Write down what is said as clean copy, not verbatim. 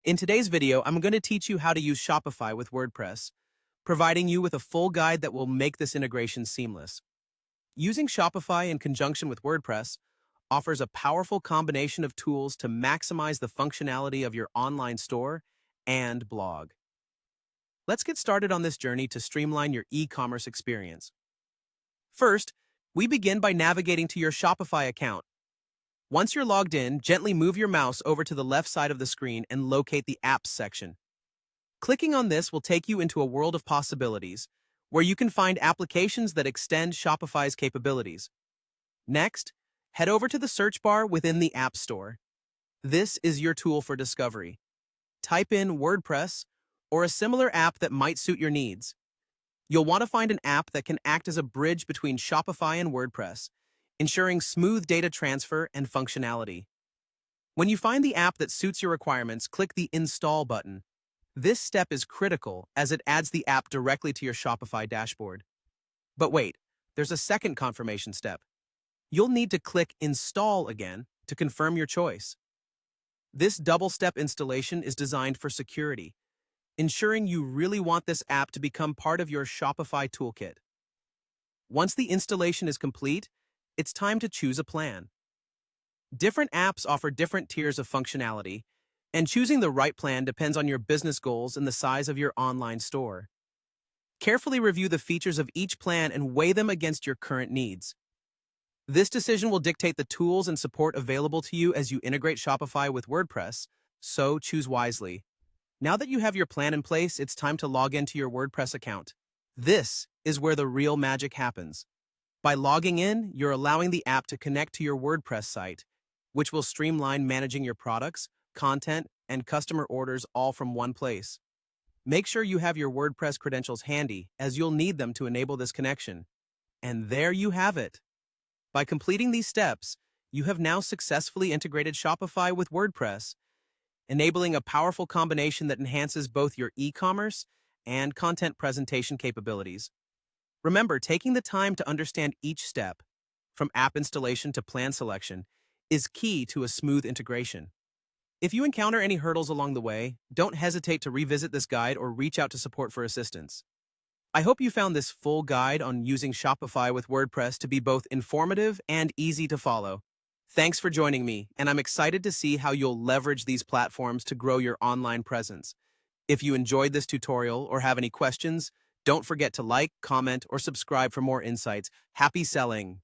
In today's video, I'm going to teach you how to use Shopify with WordPress, providing you with a full guide that will make this integration seamless. Using Shopify in conjunction with WordPress offers a powerful combination of tools to maximize the functionality of your online store and blog. Let's get started on this journey to streamline your e-commerce experience. First, we begin by navigating to your Shopify account. Once you're logged in, gently move your mouse over to the left side of the screen and locate the Apps section. Clicking on this will take you into a world of possibilities, where you can find applications that extend Shopify's capabilities. Next, head over to the search bar within the App Store. This is your tool for discovery. Type in WordPress or a similar app that might suit your needs. You'll want to find an app that can act as a bridge between Shopify and WordPress, ensuring smooth data transfer and functionality. When you find the app that suits your requirements, click the Install button. This step is critical as it adds the app directly to your Shopify dashboard. But wait, there's a second confirmation step. You'll need to click Install again to confirm your choice. This double-step installation is designed for security, ensuring you really want this app to become part of your Shopify toolkit. Once the installation is complete, it's time to choose a plan. Different apps offer different tiers of functionality, and choosing the right plan depends on your business goals and the size of your online store. Carefully review the features of each plan and weigh them against your current needs. This decision will dictate the tools and support available to you as you integrate Shopify with WordPress, so choose wisely. Now that you have your plan in place, it's time to log into your WordPress account. This is where the real magic happens. By logging in, you're allowing the app to connect to your WordPress site, which will streamline managing your products, content, and customer orders all from one place. Make sure you have your WordPress credentials handy, as you'll need them to enable this connection. And there you have it. By completing these steps, you have now successfully integrated Shopify with WordPress, enabling a powerful combination that enhances both your e-commerce and content presentation capabilities. Remember, taking the time to understand each step, from app installation to plan selection, is key to a smooth integration. If you encounter any hurdles along the way, don't hesitate to revisit this guide or reach out to support for assistance. I hope you found this full guide on using Shopify with WordPress to be both informative and easy to follow. Thanks for joining me, and I'm excited to see how you'll leverage these platforms to grow your online presence. If you enjoyed this tutorial or have any questions, don't forget to like, comment, or subscribe for more insights. Happy selling!